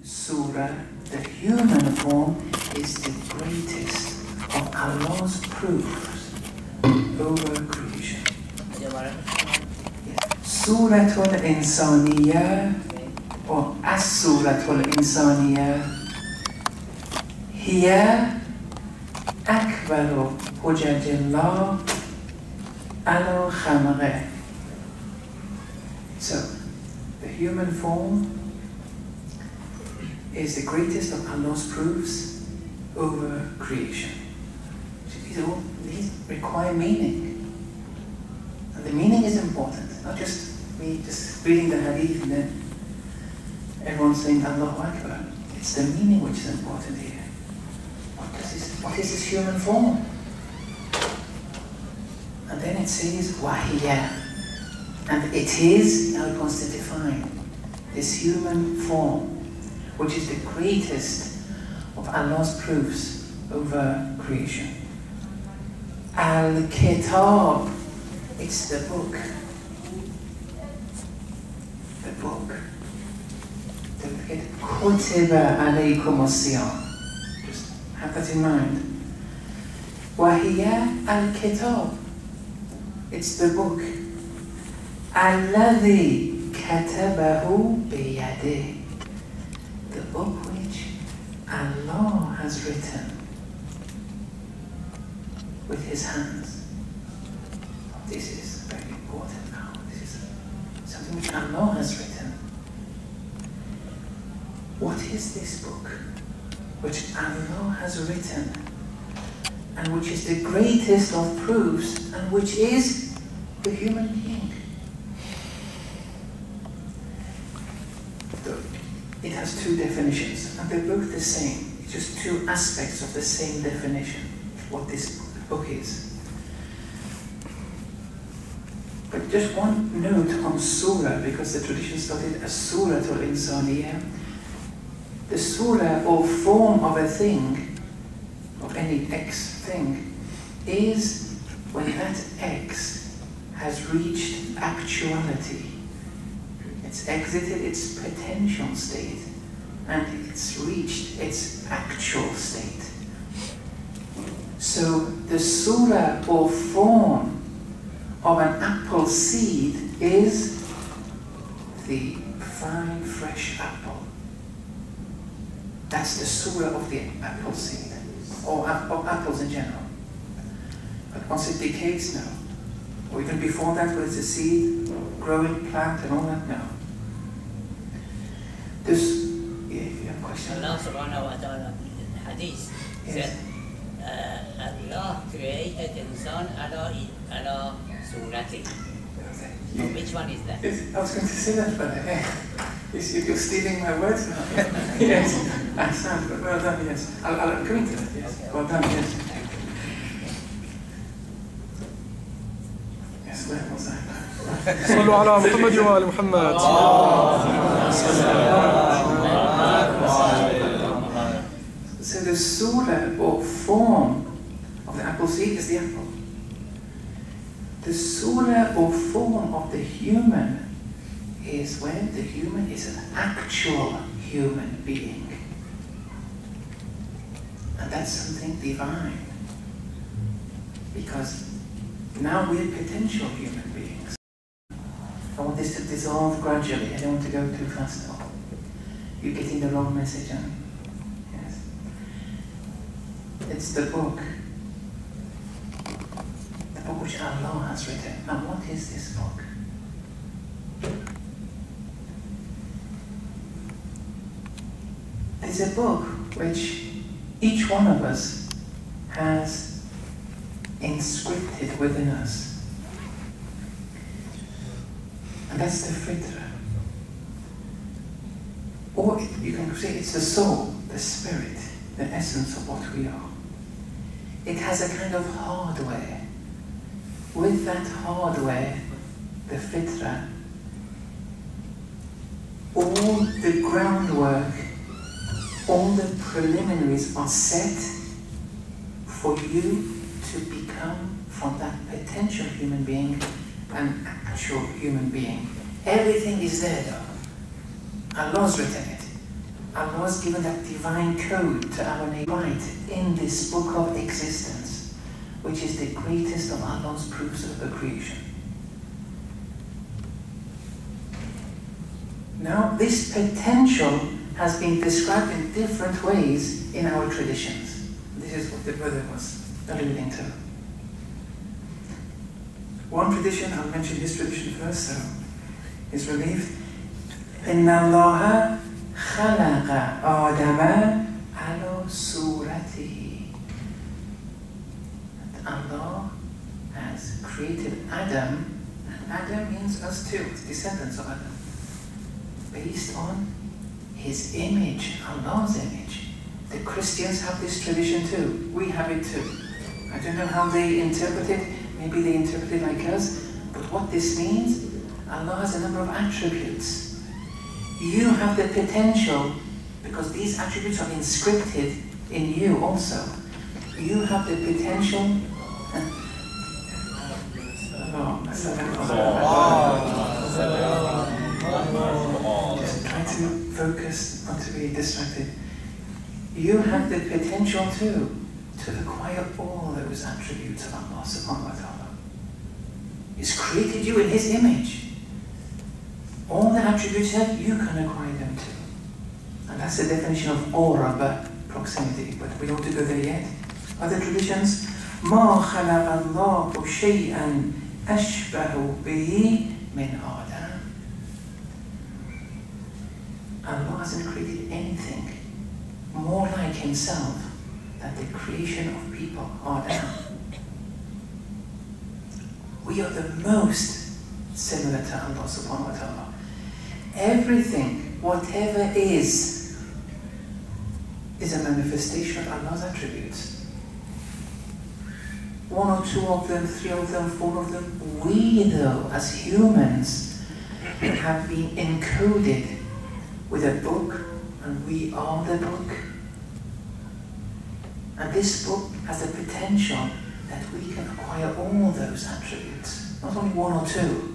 surah, the human form, is the greatest of Allah's proofs over creation. Surah al-Insaniyah or As-Surah al-Insaniyah hiya akbaru hujajillah ala khamaqah. So, the human form is the greatest of Allah's proofs over creation. These require meaning. And the meaning is important, not just me just reading the hadith and then everyone saying Allahu Akbar. It's the meaning which is important here. What is this human form? And then it says wahiyah. And it is, now it wants to define this human form, which is the greatest of Allah's proofs over creation. Al-Kitab, it's the book. The book. Don't forget, Kutiba alaykum as-siyam. Just have that in mind. Wahiya al-Kitab, it's the book. Alladhi katabahu biyadih, the book which Allah has written with His hands. This is very important now. This is something which Allah has written. What is this book which Allah has written and which is the greatest of proofs and which is the human being? It has two definitions, and they're both the same. It's just two aspects of the same definition, what this book is. But just one note on surah, because the tradition started as surah al-Insaniyah. The surah, or form of a thing, of any X thing, is when that X has reached actuality. It's exited its potential state and it's reached its actual state. So the surah or form of an apple seed is the fine fresh apple. That's the surah of the apple seed, or of apples in general. But once it decays, no. Or even before that, when it's a seed, growing plant and all that, no. This, yeah, if you have a question. Allah subhanahu wa ta'ala in the hadith said, Allah created insan ala surati. So which one is that? Yes, I was going to say that, but you're stealing my words now. Yes, I sound, but well done, yes. I'm coming to that, yes. Well done, yes. Yes, where was I? صلوا على محمد وآل محمد. So the surah or form of the apple seed is the apple. The surah or form of the human is when the human is an actual human being. And that's something divine. Because now we're potential human beings. I want this to dissolve gradually. I don't want to go too fast now. You're getting the wrong message, huh? Yes. It's the book. The book which Allah has written. Now what is this book? It's a book which each one of us has inscripted within us. And that's the fitrah. Or you can say it's the soul, the spirit, the essence of what we are. It has a kind of hardware. With that hardware, the fitrah, all the groundwork, all the preliminaries are set for you to become, from that potential human being, an actual human being. Everything is there though. Allah's written it. Allah has given that divine code to our neighbor right in this book of existence, which is the greatest of Allah's proofs of the creation. Now, this potential has been described in different ways in our traditions. This is what the brother was alluding to. One tradition, I'll mention this tradition first, so is relieved. إِنَّ اللَّهَ خَلَقَ آدَمَ عَلَى صُورَتِهِ. Allah has created Adam, and Adam means us too, descendants of Adam, based on his image, Allah's image. The Christians have this tradition too. We have it too. I don't know how they interpret it. Maybe they interpret it like us. But what this means, Allah has a number of attributes. You have the potential, because these attributes are inscripted in you also. You have the potential. Just try to focus, not to be distracted. You have the potential too to acquire all those attributes of Allah subhanahu wa ta'ala. He's created you in His image. All the attributes that you can acquire them too. And that's the definition of aura, but proximity. But we don't want to go there yet. Other traditions, مَا خَلَقَ اللَّهُ شَيْئًا أَشْبَهُ بِهِ مِنْ آدَمٍ. Allah hasn't created anything more like Himself than the creation of people, Adam. We are the most similar to Allah subhanahu wa ta'ala. Everything, whatever is a manifestation of Allah's attributes. One or two of them, three of them, four of them. We, though, as humans, have been encoded with a book, and we are the book. And this book has the potential that we can acquire all those attributes, not only one or two.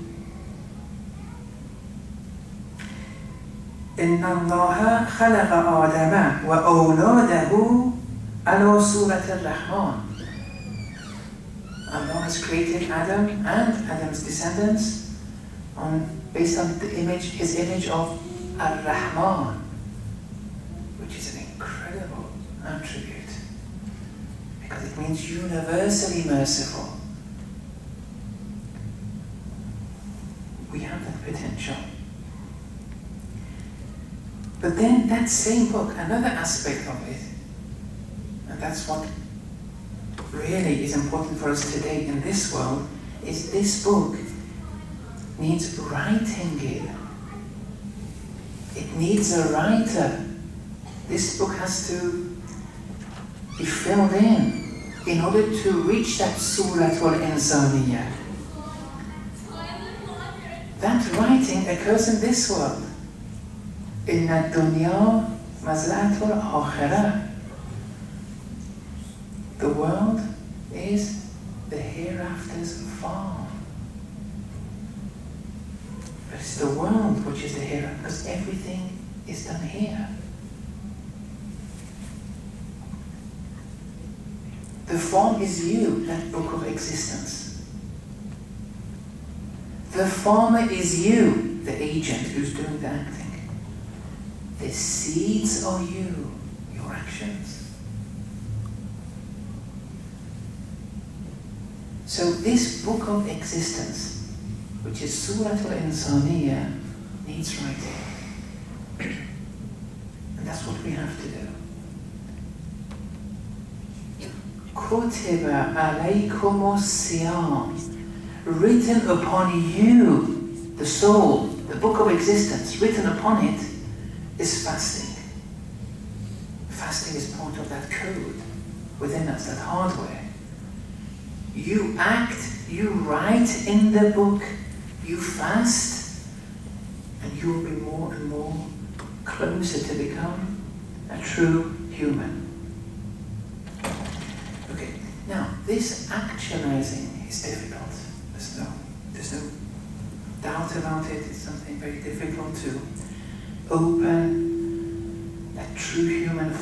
إِنَّ اللَّهَ خَلَقَ آدَمَ وَأَوْلَادَهُ عَلَى صُورَةِ الرَّحْمَنِ. Allah has created Adam and Adam's descendants based on His image of Ar-Rahman, which is an incredible attribute, because it means universally merciful. We have that potential. But then that same book, another aspect of it, and that's what really is important for us today in this world, is this book needs writing in. It needs a writer. This book has to be filled in order to reach that Suratul Insaniyah. That writing occurs in this world. Inna dunya mazlatul akhirah. The world is the hereafter's farm. But it's the world which is the hereafter, because everything is done here. The form is you, that book of existence. The farmer is you, the agent who's doing the acting. The seeds are you, your actions. So this book of existence, which is Suratul Insaniyah, needs writing. And that's what we have to do. Kutiba alaykumus siyam, written upon you, the soul, the book of existence, written upon it is fasting. Fasting is part of that code within us, that hardware. You act, you write in the book, you fast, and you will be more and more closer to become a true human. Okay, now this actualizing is difficult. There's no doubt about it. It's something very difficult to open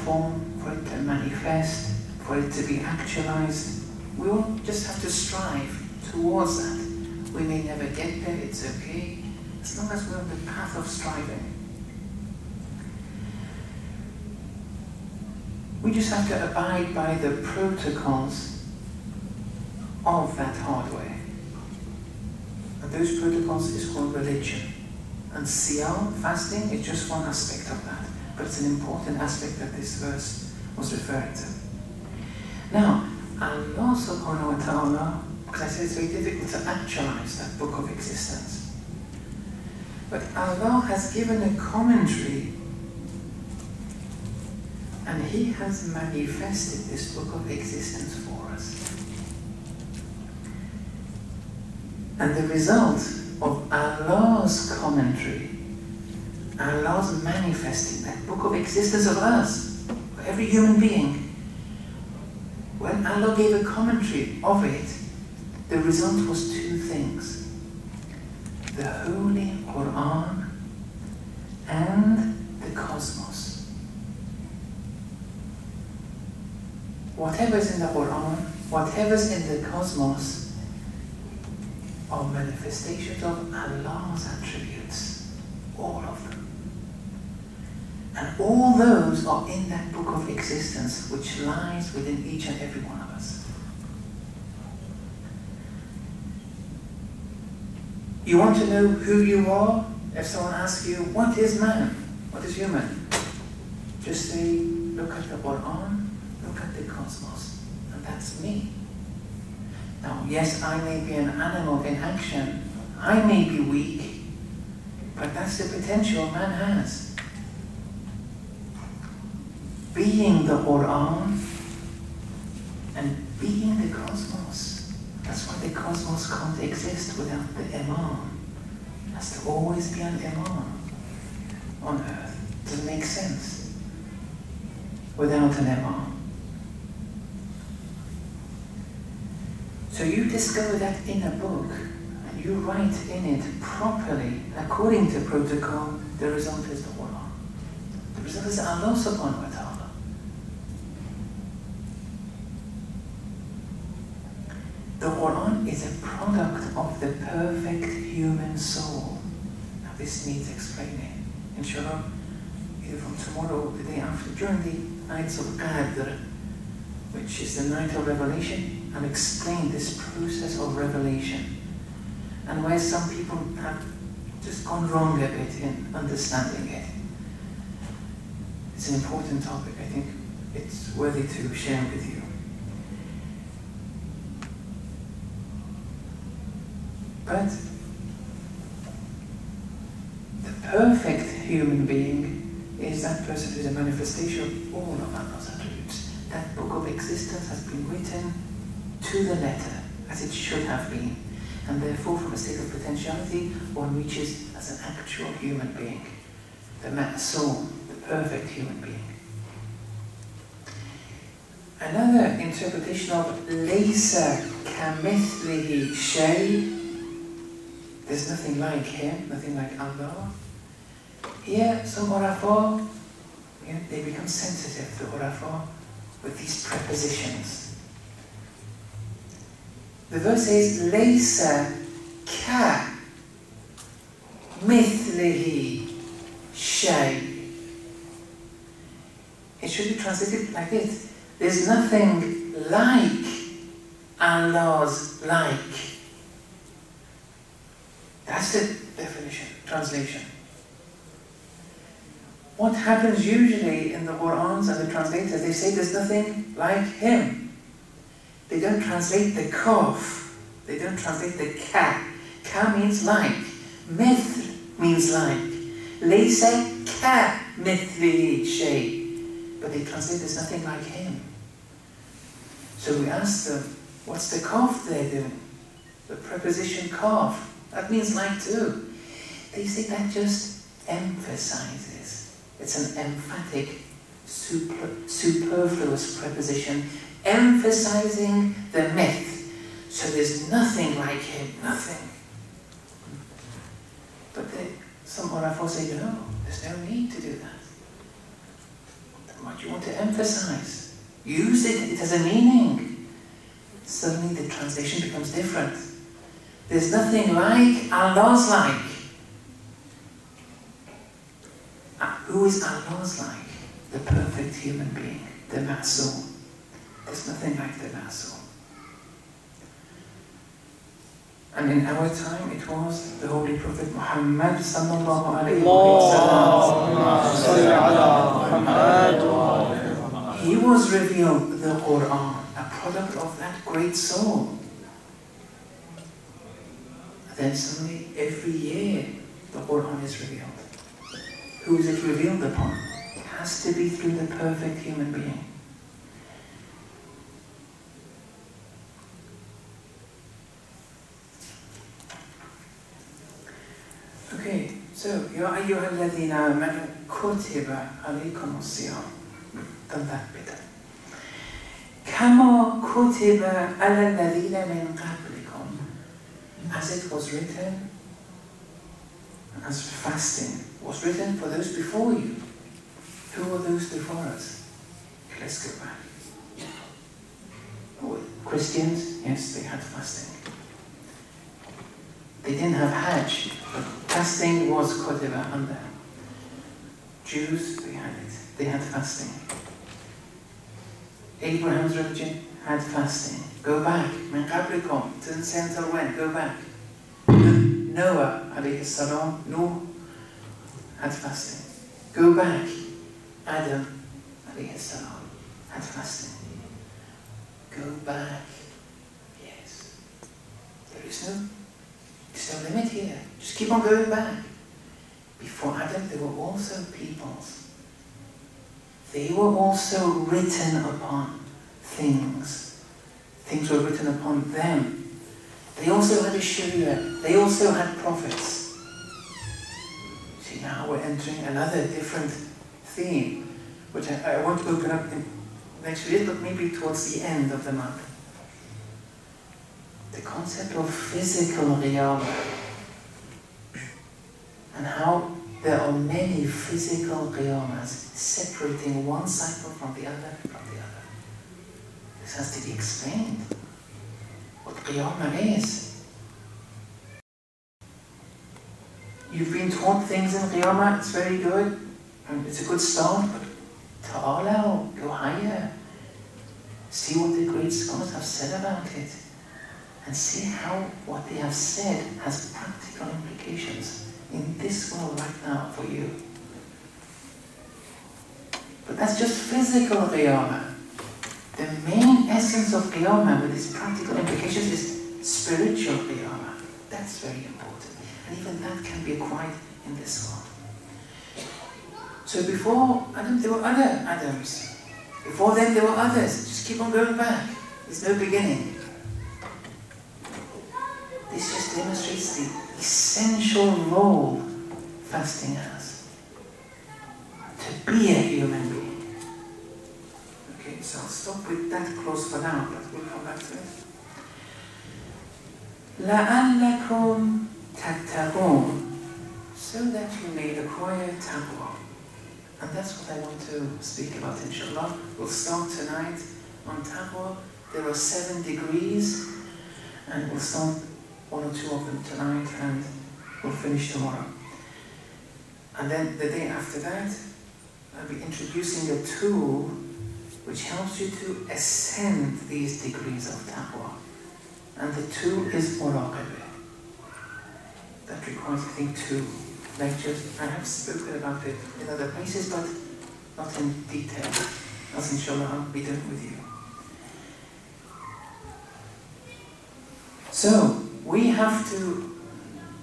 form, for it to manifest, for it to be actualized. We all just have to strive towards that. We may never get there, it's okay, as long as we're on the path of striving. We just have to abide by the protocols of that hardware. And those protocols is called religion. And siyam, fasting, is just one aspect of that. But it's an important aspect that this verse was referring to. Now, Allah subhanahu wa ta'ala, because I said it's very difficult to actualize that book of existence. But Allah has given a commentary, and He has manifested this book of existence for us. And the result of Allah's commentary, Allah's manifesting that book of existence of us, for every human being, when Allah gave a commentary of it, the result was two things: the Holy Quran and the cosmos. Whatever's in the Quran, whatever's in the cosmos, are manifestations of Allah's attributes, all of them. And all those are in that book of existence which lies within each and every one of us. You want to know who you are? If someone asks you, what is man? What is human? Just say, look at the Quran, look at the cosmos, and that's me. Now, yes, I may be an animal in action, I may be weak, but that's the potential man has. Being the Quran and being the cosmos. That's why the cosmos can't exist without the Imam. There has to always be an Imam on earth. It doesn't make sense without an Imam. So you discover that in a book, and you write in it properly, according to protocol, the result is the Quran. The result is Allah subhanahu wa ta'ala. The Quran is a product of the perfect human soul. Now this needs explaining. Inshallah, either from tomorrow or the day after, during the nights of Qadr, which is the night of revelation, I'll explain this process of revelation and where some people have just gone wrong a bit in understanding it. It's an important topic. I think it's worthy to share with you. But the perfect human being is that person who is a manifestation of all of Allah's attributes. That book of existence has been written to the letter, as it should have been. And therefore, from a state of potentiality, one reaches as an actual human being. The ma'soom, the perfect human being. Another interpretation of laysa kamithlihi shay, there's nothing like Him, nothing like Allah. Here, some urafa, they become sensitive, the urafa, with these prepositions. The verse says, laysa ka mithlihi shay. It should be translated like this: there's nothing like Allah's like. That's the definition, translation. What happens usually in the Qur'ans and the translators, they say there's nothing like Him. They don't translate the kaf. They don't translate the ka. Ka means like. Mithl means like. Laysa ka mithlihi shay. But they translate there's nothing like Him. So we ask them, what's the kaf they're doing? The preposition kaf. That means like too. They say that just emphasizes. It's an emphatic, superfluous preposition, emphasizing the myth. So there's nothing like Him, nothing. But some Urafa say, no, there's no need to do that. What you want to emphasize. Use it, it has a meaning. Suddenly the translation becomes different. There's nothing like Allah's like. Who is Allah's like? The perfect human being, the Ma'soom. There's nothing like the Ma'soom. And in our time it was the Holy Prophet Muhammad sallallahu alayhi wa sallam. He was revealed the Quran, a product of that great soul. And then suddenly every year the Quran is revealed. Who is it revealed upon? It has to be through the perfect human being. Okay, so يا أيها الذين آمنوا كتب عليكم الصيام. Done that bit. كما كتب على الذين من قبلكم. As it was written, as fasting was written for those before you. Who were those before us? Let's go back. Oh, Christians, yes, they had fasting. They didn't have Hajj, but fasting was kutiba under. Jews, they had it. They had fasting. Abraham's religion had fasting. Go back. Min qablikum. Didn't say until when. Go back. Noah, alayhi salam, Noah had fasting. Go back. Adam, alayhi salam, had fasting. Go back. Yes. There's no limit here. Just keep on going back. Before Adam, there were also peoples. They were also written upon things. Things were written upon them. They also had a Sharia. They also had prophets. See, now we're entering another different theme, which I want to open up in next week, but maybe towards the end of the month. The concept of physical qiyamah, and how there are many physical qiyamahs separating one cycle from the other, This has to be explained. What qiyamah is. You've been taught things in qiyamah, it's very good, and it's a good start, but ta'ala, go higher. See what the great scholars have said about it. And see how what they have said has practical implications in this world right now for you. But that's just physical qiyamah. The main essence of qiyamah with its practical implications is spiritual qiyamah. That's very important. And even that can be acquired in this world. So before Adam, there were other Adams. Before them, there were others. Just keep on going back. There's no beginning. This just demonstrates the essential role fasting has. To be a human being. Okay, so I'll stop with that clause for now, but we'll come back to it. لَعَلَّكُمْ تَتَّقُونَ. So that you may acquire taqwa. And that's what I want to speak about, inshallah. We'll start tonight on taqwa. There are 7 degrees, and we'll start 1 or 2 of them tonight, and we'll finish tomorrow. And then the day after that, I'll be introducing a tool which helps you to ascend these degrees of taqwa. And the tool is muraqabah. That requires, I think, 2 lectures. I have spoken about it in other places, but not in detail. As inshallah I'll be doing with you. So, we have to,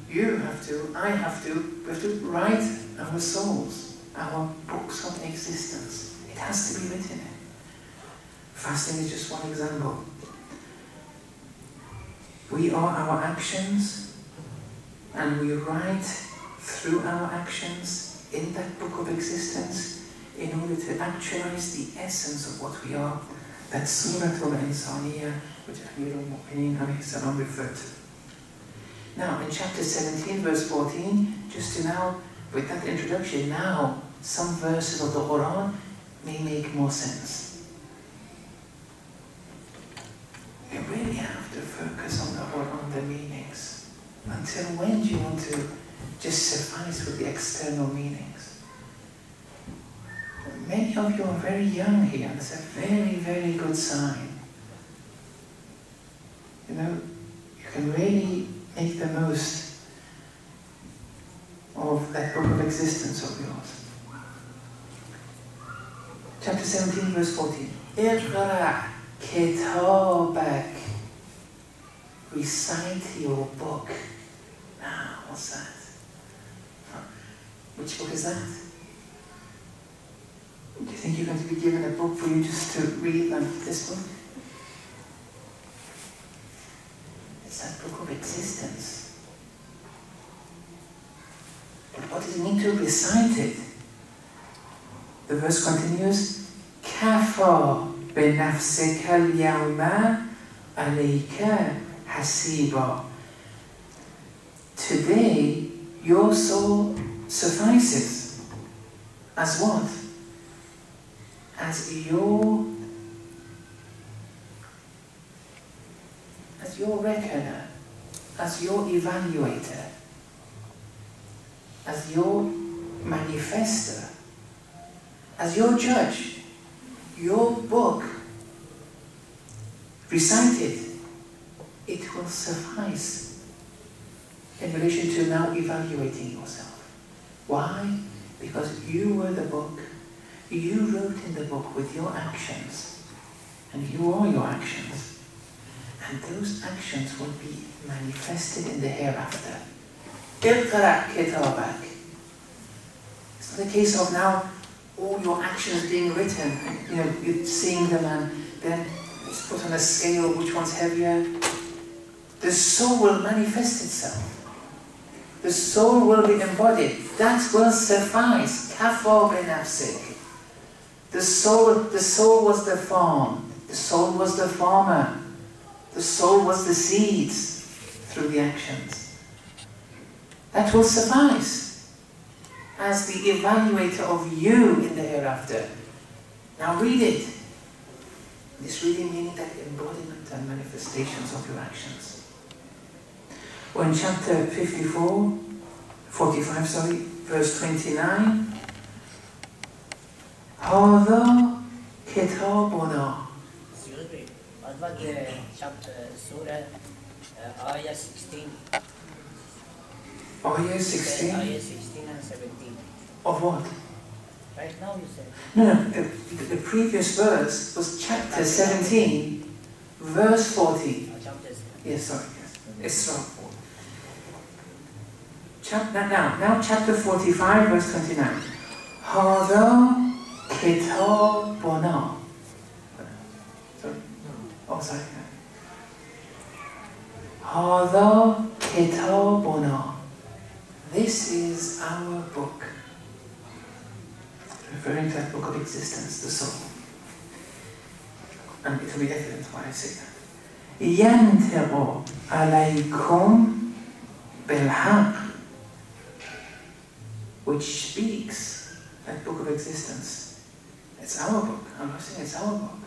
you have to, I have to, we have to write our souls, our books of existence. It has to be written in. Fasting is just one example. We are our actions, and we write through our actions in that book of existence in order to actualize the essence of what we are. That's Surah Al-Insaniyah, which Amir al-Mu'mineen alayhi salam referred to. Now, in chapter 17, verse 14, just to now, with that introduction, now, some verses of the Quran may make more sense. You really have to focus on the meanings. Until when do you want to just suffice with the external meanings? Many of you are very young here. That's a very, very good sign. You know, you can really make the most of that book of existence of yours. Chapter 17, verse 14. Iqra' kitabak. Recite your book. Now, what's that? Which book is that? Do you think you're going to be given a book for you just to read like this book? It's that book of existence. But what does it mean to recite it? The verse continues, Kafa binafsika al-yawma alayka hasiba. Today, your soul suffices. As what? As your reckoner, as your evaluator, as your manifester, as your judge. Your book, recite it. It will suffice in relation to now evaluating yourself. Why? Because you were the book. You wrote in the book with your actions, and you are your actions, and those actions will be manifested in the hereafter. Iqra' kitabak. It's not a case of now all your actions being written, and, you know, you're seeing them, and then it's put on a scale, which one's heavier. The soul will manifest itself. The soul will be embodied. That will suffice. Kafa binafsik. The soul was the farm. The soul was the farmer. The soul was the seeds through the actions. That will suffice as the evaluator of you in the hereafter. Now read it. This really meaning that embodiment and manifestations of your actions. Or in chapter 45, verse 29, هذا كتابنا. Excuse me, what was the chapter, surah, ayah 16? Ayah 16? Ayah 16 and 17. Of what? Right now you said. No, the previous verse was chapter 17, verse 40. Yes, sorry, yes. Isra. Now chapter 45, verse 29. هذا كتابنا. Sorry? Oh, sorry. هذا كتابنا. This is our book. Referring to that book of existence, the soul. And it will be evident why I say that. ينطق عليكم بالحق, which speaks, that book of existence. It's our book. I'm not saying it's our book.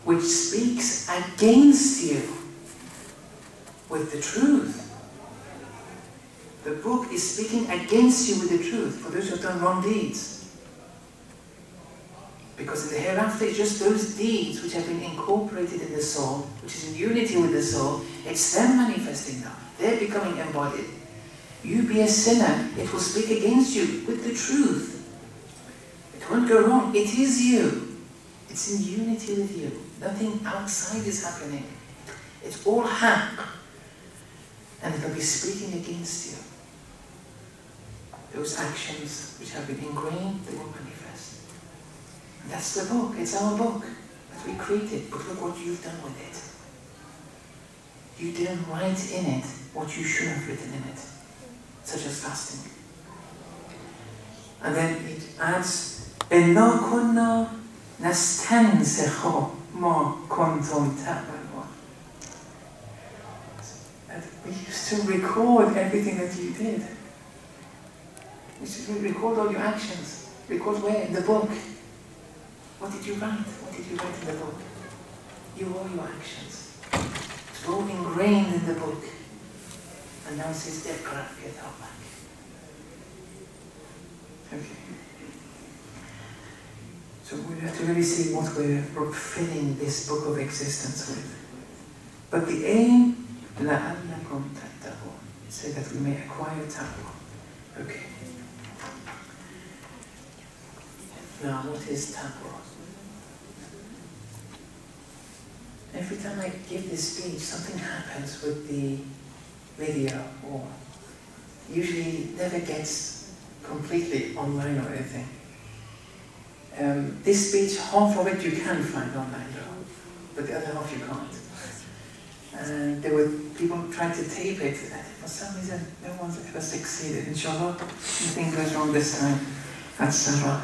Which speaks against you with the truth. The book is speaking against you with the truth for those who have done wrong deeds. Because in the hereafter, it's just those deeds which have been incorporated in the soul, which is in unity with the soul, it's them manifesting now. They're becoming embodied. You be a sinner, it will speak against you with the truth. It won't go wrong. It is you. It's in unity with you. Nothing outside is happening. It's all haq. And it will be speaking against you. Those actions which have been ingrained, they will manifest. And that's the book. It's our book that we created. But look what you've done with it. You didn't write in it what you should have written in it, such as fasting. And then it adds, إِنَّا كُنَّا نَسْتَنْسِخُ مَا كُنْتُمْ تَعْمَلُونَ. We used to record everything that you did. We used to record all your actions. Record where? In the book. What did you write? What did you write in the book? All your actions. It's all ingrained in the book. And now it says, اقرأ كتابك. Okay. So we have to really see what we're filling this book of existence with. But the aim, لَعَلَّكُمْ تَتَّقُونَ, so that we may acquire taqwa. Okay. Now, what is taqwa? Every time I give this speech, something happens with the video, or usually never gets completely online or anything. This speech, half of it you can find online though, but the other half you can't. And there were people trying to tape it, and for some reason no one's ever succeeded. Inshallah, nothing goes wrong this time at Saba.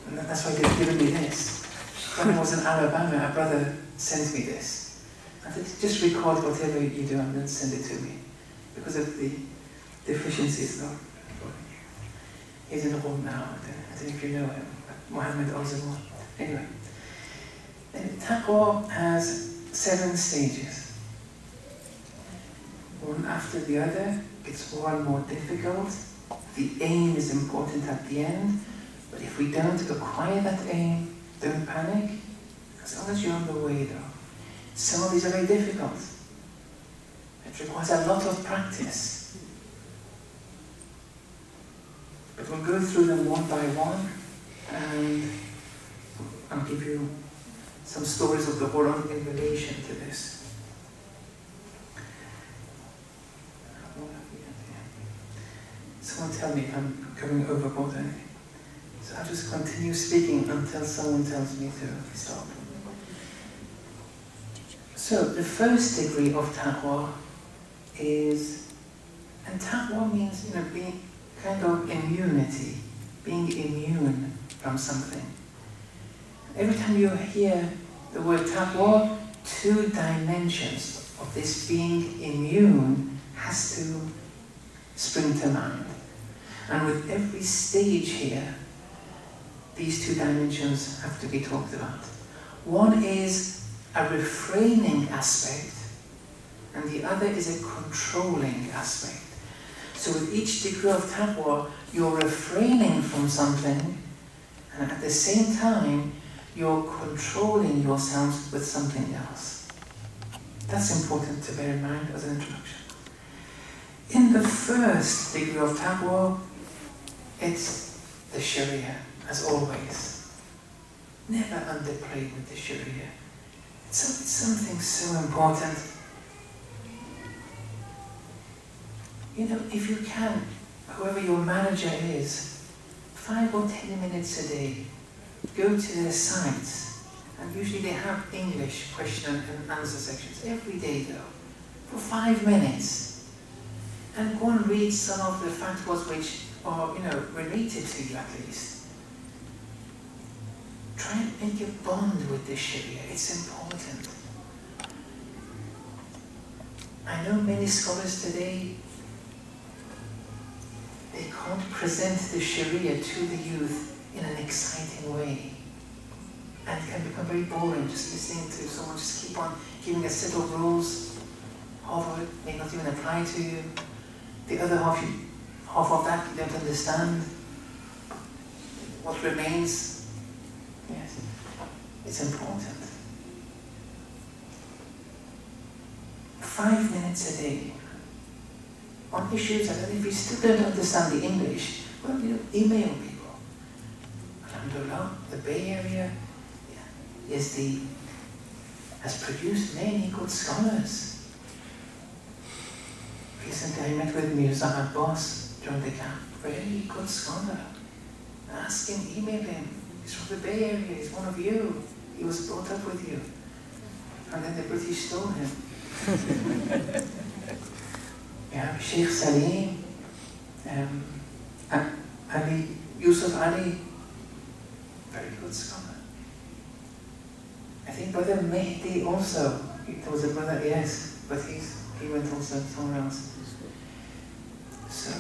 And that's why they've given me this. When I was in Alabama, a brother sent me this. I said, just record whatever you do and then send it to me. Because of the deficiencies though. He's in the room now. I don't know if you know him, Muhammad Al-Zaman. Anyway. And taqwa has 7 stages. One after the other, it's more and more difficult. The aim is important at the end, but if we don't acquire that aim, don't panic, as long as you're on the way though. Some of these are very difficult. It requires a lot of practice. But we'll go through them one by one, and I'll give you some stories of the Quran in relation to this. Someone tell me if I'm going overboard or anything. So I'll just continue speaking until someone tells me to stop. So the first degree of taqwa is, and taqwa means, being kind of immunity, being immune from something. Every time you hear the word taqwa, 2 dimensions of this being immune has to spring to mind. And with every stage here, these 2 dimensions have to be talked about. One is a refraining aspect, and the other is a controlling aspect. So with each degree of taqwa, you're refraining from something, and at the same time, you're controlling yourselves with something else. That's important to bear in mind as an introduction. In the first degree of taqwa, it's the Sharia, as always. Never underplay with the Sharia. It's something so important. If you can, whoever your manager is, 5 or 10 minutes a day, go to their sites, and usually they have English question and answer sections every day though, for 5 minutes, and go and read some of the fatwas which are, related to you at least. Try and make a bond with the Sharia. It's important. I know many scholars today, they can't present the Sharia to the youth in an exciting way. And it can become very boring just listening to someone just keep on giving a set of rules. Half of it may not even apply to you. The other half of that you don't understand. What remains, yes, it's important. 5 minutes a day on issues, and if you still don't understand the English, well, email people. Alhamdulillah, the Bay Area has produced many good scholars. Recently I met with Mirza Abbas during the camp, very good scholar. Ask him, email him. He's from the Bay Area, he's one of you. He was brought up with you. And then the British stole him. We have Sheikh Salim, Ali, Yusuf Ali, very good scholar. I think Brother Mehdi also, there was a brother, yes, but he went also somewhere else. So,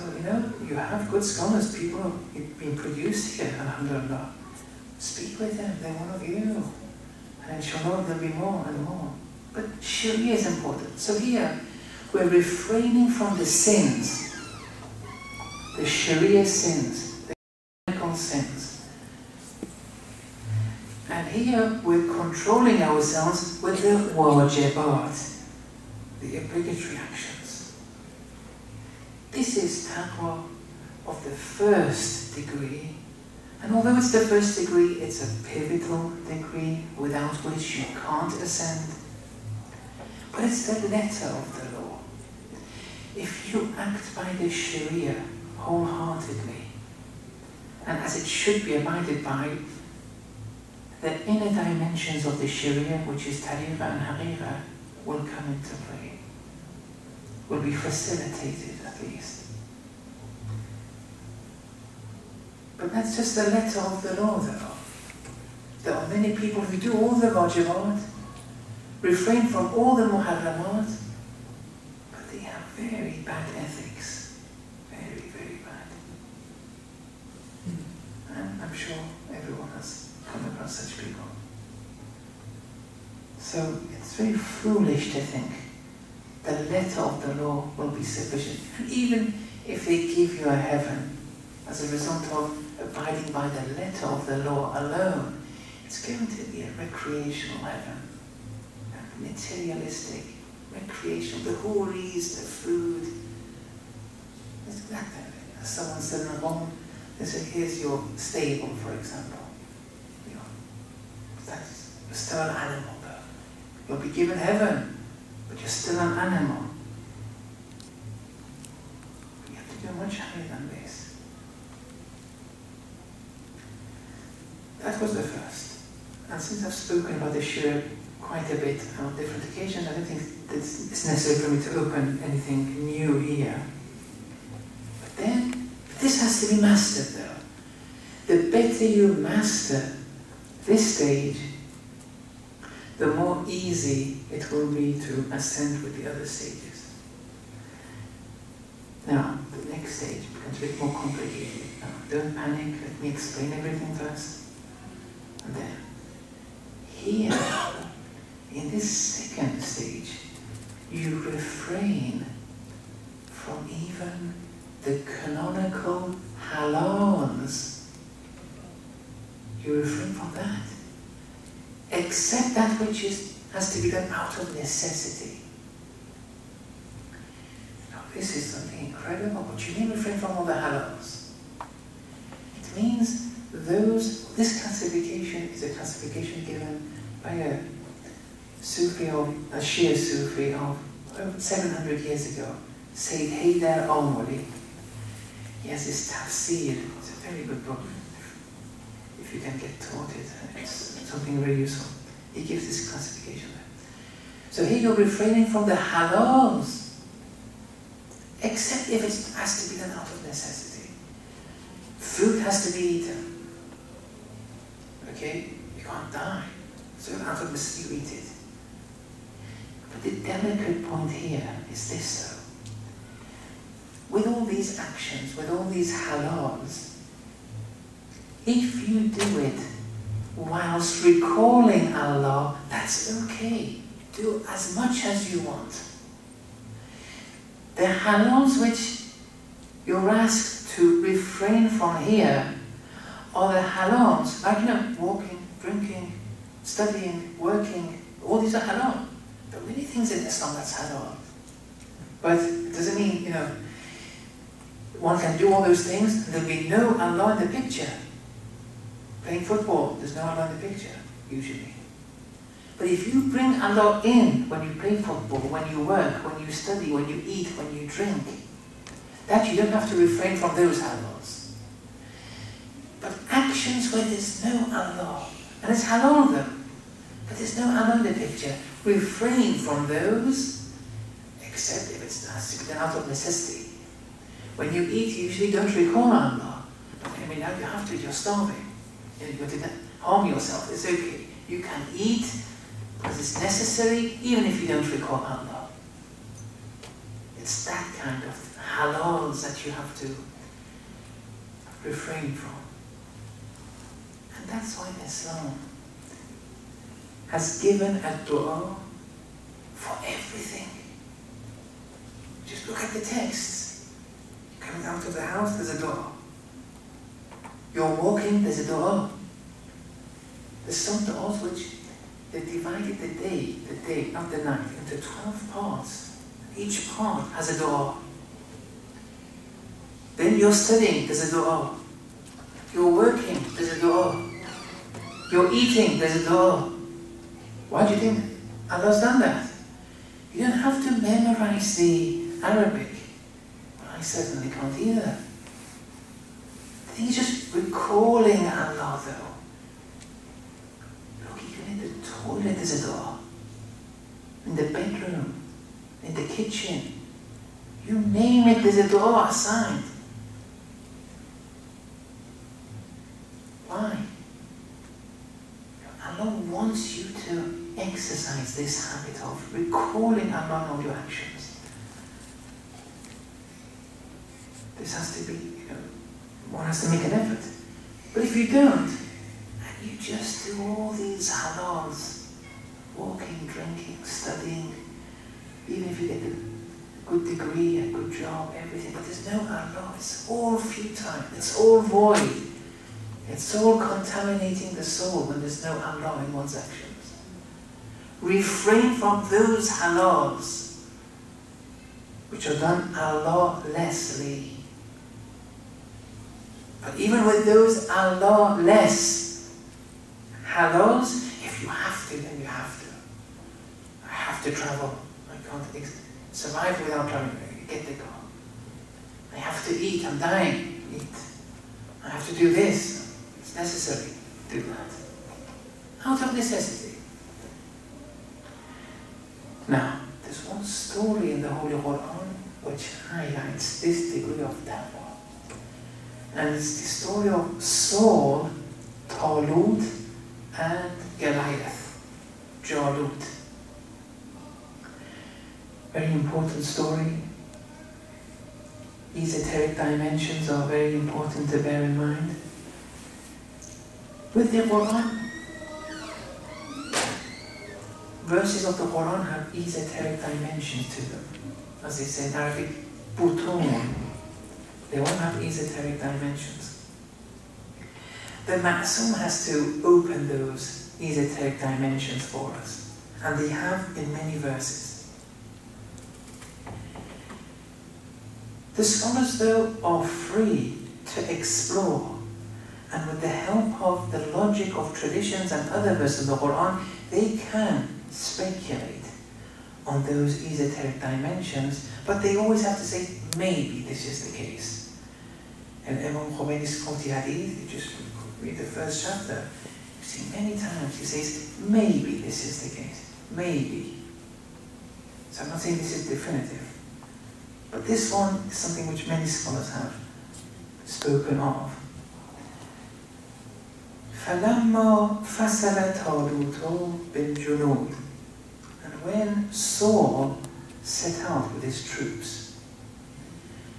you have good scholars, people have been produced here, alhamdulillah. Speak with them, they want of you. And inshallah there'll be more and more. But Sharia is important. So here, we're refraining from the sins, the Sharia sins, the chemical sins. And here, we're controlling ourselves with the wajibat, the obligatory actions. This is taqwa of the first degree. And although it's the first degree, it's a pivotal degree without which you can't ascend. But it's the letter of the law. If you act by the Sharia wholeheartedly, and as it should be abided by, the inner dimensions of the Sharia, which is tariqa and haqiqa, will come into play, will be facilitated at least. But that's just the letter of the law, though. There are many people who do all the wajibat, refrain from all the muharramat, but they have very bad ethics. Very, very bad. And I'm sure everyone has come across such people. So it's very foolish to think the letter of the law will be sufficient. And even if they give you a heaven as a result of abiding by the letter of the law alone, it's going to be a recreational heaven. A materialistic, recreational, the houris, the food. It's exactly. Someone said in a home, they said, here's your stable, for example. That's still an animal, though. You'll be given heaven, but you're still an animal. You have to go much higher than this. That was the first. And since I've spoken about the Shura quite a bit on different occasions, I don't think it's necessary for me to open anything new here. But then, this has to be mastered, though. The better you master this stage, the more easy it will be to ascend with the other stages. Now, the next stage becomes a bit more complicated. Now, don't panic, let me explain everything first. And then, here, in this second stage, you refrain from even the canonical halals. You refrain from that. Except that which has to be done out of necessity. Now, this is something incredible. What do you mean refrain from all the halals? It means this classification is a classification given by a Sufi of a Shia Sufi of over 700 years ago, Sayyid Haydar al-Muli. He has this tafsir. It's a very good book. If you can get taught it, it's something very useful. He gives this classification there. So here you're refraining from the halals, except if it has to be done out of necessity. Food has to be eaten. Okay? You can't die. So out of necessity you eat it. But the delicate point here is this, though. With all these actions, with all these halals, if you do it whilst recalling Allah, that's okay. Do as much as you want. The halals which you're asked to refrain from here are the halals, like, walking, drinking, studying, working, all these are halal. There are many things in Islam that's halal. But it doesn't mean, one can do all those things and there'll be no Allah in the picture. Playing football, there's no Allah in the picture, usually. But if you bring Allah in when you play football, when you work, when you study, when you eat, when you drink, that you don't have to refrain from those halals. But actions where there's no Allah, and it's halal though, but there's no Allah in the picture, refrain from those, except if it has to be done out of necessity. When you eat, you usually don't recall Allah. But now you have to, you're starving. You're going to harm yourself, it's okay. You can eat because it's necessary, even if you don't recall Allah. It's that kind of halals that you have to refrain from. And that's why Islam has given a dua for everything. Just look at the texts. Coming out of the house, there's a dua. You're walking, there's a dua. There's some du'as which they divided the day, not the night, into 12 parts. Each part has a dua. Then you're studying, there's a dua. You're working, there's a dua. You're eating, there's a dua. Why do you think Allah's done that? You don't have to memorize the Arabic. Well, I certainly can't either. I think it's just recalling Allah though. Look, even in the toilet there's a dua. In the bedroom, in the kitchen. You name it, there's a dua assigned. Why? Allah wants you to exercise this habit of recalling Allah in all your actions. This has to be, one has to make an effort. But if you don't, and you just do all these halals, walking, drinking, studying, even if you get a good degree, a good job, everything, but there's no Allah, it's all futile, it's all void. It's all contaminating the soul when there's no Allah in one's actions. Refrain from those halals which are done Allah-lessly. But even with those Allah-less halals, if you have to, then you have to. I have to travel. I can't survive without traveling. Get the car. I have to eat. I'm dying. Eat. I have to do this. It's necessary to do that. Out of necessity. Now, there's one story in the Holy Quran which highlights this degree of tawa. And it's the story of Saul, Talut, and Goliath, Jalut. Very important story. Esoteric dimensions are very important to bear in mind. With the Quran, verses of the Quran have esoteric dimensions to them. As they say in Arabic, butun. They all have esoteric dimensions. The Ma'asum has to open those esoteric dimensions for us. And they have in many verses. The scholars, though, are free to explore, and with the help of the logic of traditions and other verses of the Quran, they can speculate on those esoteric dimensions, but they always have to say, maybe this is the case. And Imam Khomeini's quoted hadith, you just read the first chapter, you see many times he says, maybe this is the case. Maybe. So I'm not saying this is definitive. But this one is something which many scholars have spoken of. فَلَمَّا فَسَلَ طَالُوتُ بِالْجُنُودِ. And when Saul set out with his troops,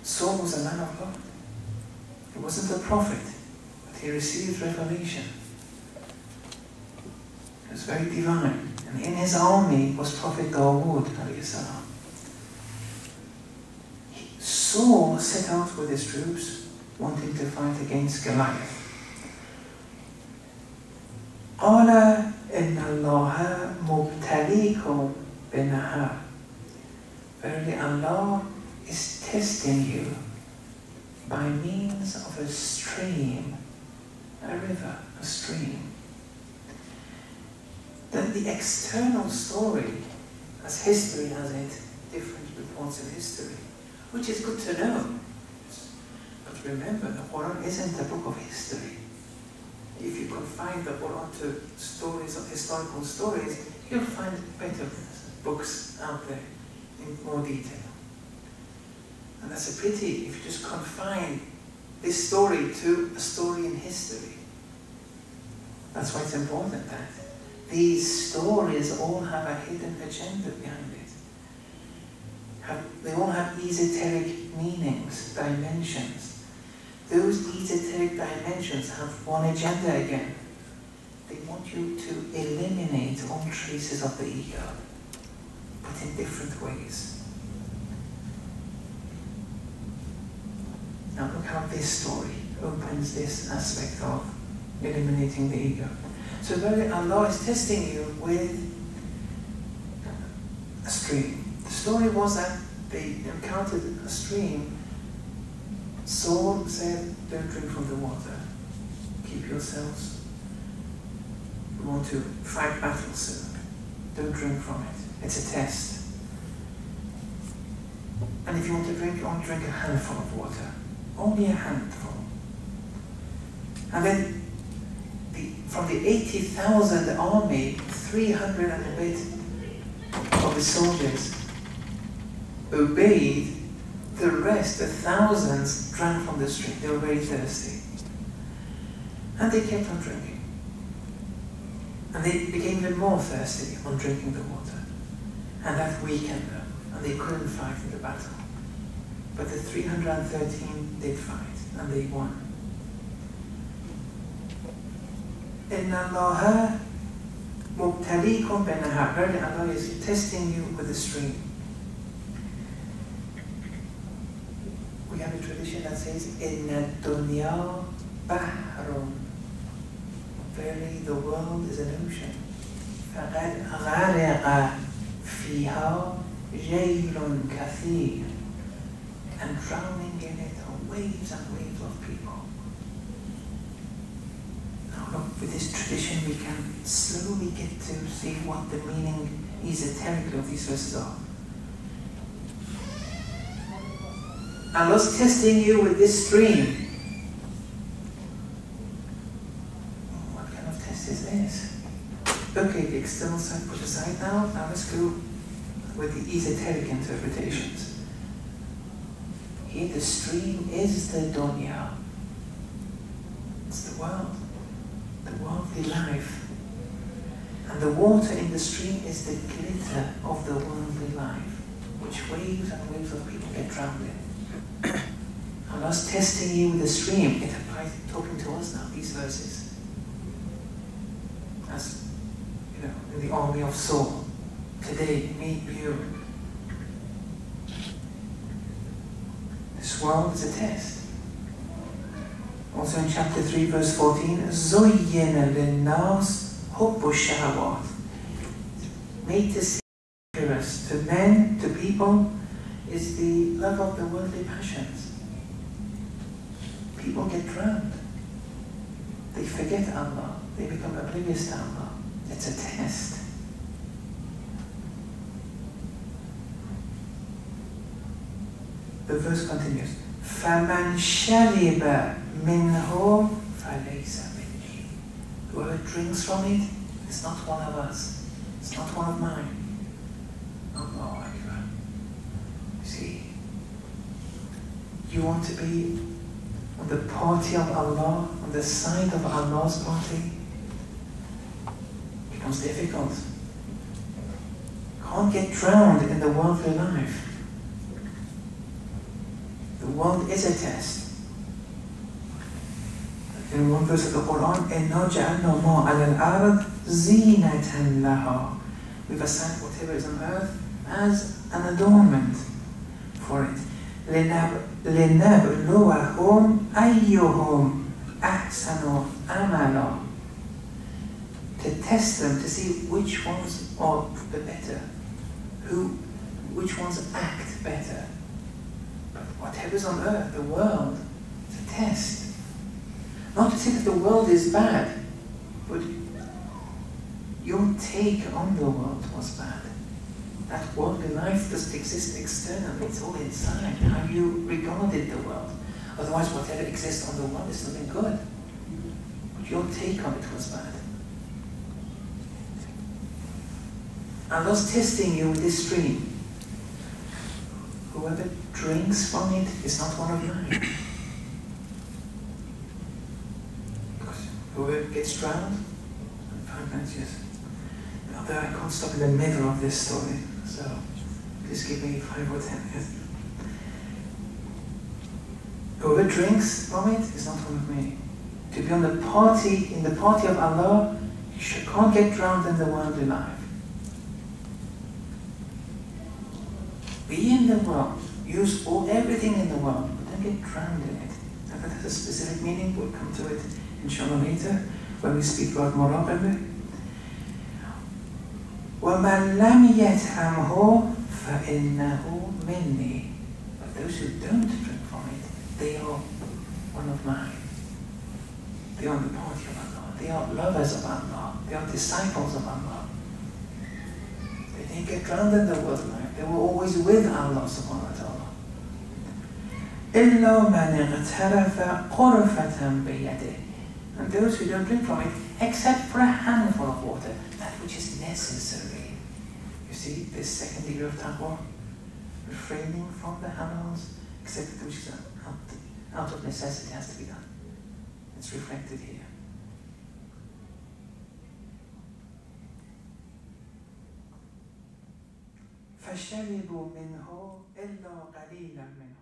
Saul was a man of God. He wasn't a prophet, but he received revelation. It was very divine. And in his army was Prophet Dawood alayhi salam. Saul set out with his troops, wanting to fight against Goliath. قَالَ إِنَّ اللَّهَ مُبْتَلِيكُمْ بِنَهَرٍ. Verily Allah is testing you by means of a stream, a river, a stream. Then the external story, as history has it, different reports of history, which is good to know. But remember, the Quran isn't a book of history. If you confine the Quran to stories of historical stories, you'll find better books out there in more detail. And that's a pity if you just confine this story to a story in history. That's why it's important that these stories all have a hidden agenda behind it. they all have esoteric meanings, dimensions. Those esoteric dimensions have one agenda again. They want you to eliminate all traces of the ego, but in different ways. Now look how this story opens this aspect of eliminating the ego. So Allah is testing you with a stream. The story was that they encountered a stream. Saul said, don't drink from the water. Keep yourselves. We want to fight battle soon. Don't drink from it. It's a test. And if you want to drink, only drink a handful of water. Only a handful. And then from the 80,000 army, 300 and a bit of the soldiers obeyed. The rest, the thousands, drank from the stream. They were very thirsty. And they kept on drinking. And they became even more thirsty on drinking the water. And that weakened them. And they couldn't fight in the battle. But the 313 did fight. And they won. Inna Allah mubtalikum binahar. Really, Allah is testing you with a stream. We have a tradition that says, Inna dunya bahrun. Verily, the world is an ocean. فَقَدْ غَرِقَ فِيهَا جَيْلٌ كَثِيرٌ. And drowning in it are waves and waves of people. Now look, with this tradition we can slowly get to see what the meaning esoterically of these verses are. Allah's testing you with this stream. What kind of test is this? Okay, the external side put aside now. Now let's go with the esoteric interpretations. Here the stream is the dunya. It's the worldly life. And the water in the stream is the glitter of the worldly life, which waves and waves of people get drowned in. Allah's testing you with the stream. It applies, talking to us now, these verses. As, you know, in the army of Saul. Today, me, you. This world is a test. Also in chapter 3, verse 14, زُيِّنَ لِلنَّاسِ حُبُّ الشَّهَوَاتِ. Made to see to men, to people, is the love of the worldly passions. People get drowned. They forget Allah. They become oblivious to Allah. It's a test. The verse continues. فَمَنْ شَرِبَ مِنْهُ فَلَيْسَ مِنِّي. Whoever drinks from it is not one of us. It's not one of mine. Allahu Akbar. See, you want to be on the party of Allah, on the side of Allah's party? It becomes difficult. Can't get drowned in the worldly life. The world is a test. In one verse of the Quran, إِنَّا جَعَلْنَا مَا عَلَى الْأَرْضِ زِينَةً لَهَا. We've assigned whatever is on earth as an adornment for it. لِنَبْلُوَهُمْ أَيُّهُمْ أَحْسَنُ عَمَلًا. To test them, to see which ones are the better, which ones act better. But whatever's on earth, the world, is a test. Not to say that the world is bad, but your take on the world was bad. That worldly life doesn't exist externally, it's all inside, how you regarded the world. Otherwise, whatever exists on the world is something good. But your take on it was bad. Allah's testing you with this stream. Whoever drinks from it is not one of mine. Because whoever gets drowned, 5 minutes, yes. Although I can't stop in the middle of this story, so Please give me 5 or 10 minutes. Whoever drinks from it is not one of me. To be in the party of Allah, you can't get drowned in the worldly life. Be in the world, use everything in the world, but don't get drowned in it. And that has a specific meaning. We'll come to it inshallah later when we speak about muraqabah. وَمَنْ لَمْ يَتْعَمْهُ فَإِنَّهُ مِنِّي. But those who don't drink from it, they are one of mine. They are the party of Allah. They are lovers of Allah. They are disciples of Allah. They didn't get drowned in the world life. They were always with Allah subhanahu wa ta'ala. إِلَّا مَنِ اغْتَرَفَ قُرْفَةً بِيَدِهِ. And those who don't drink from it, except for a handful of water, that which is necessary. You see, this second degree of taqwa, refraining from the halals, except that which is out of necessity has to be done. It's reflected here. فَشَرِبُوا مِنْهُ إِلَّا قَلِيلًا مِنْهُ.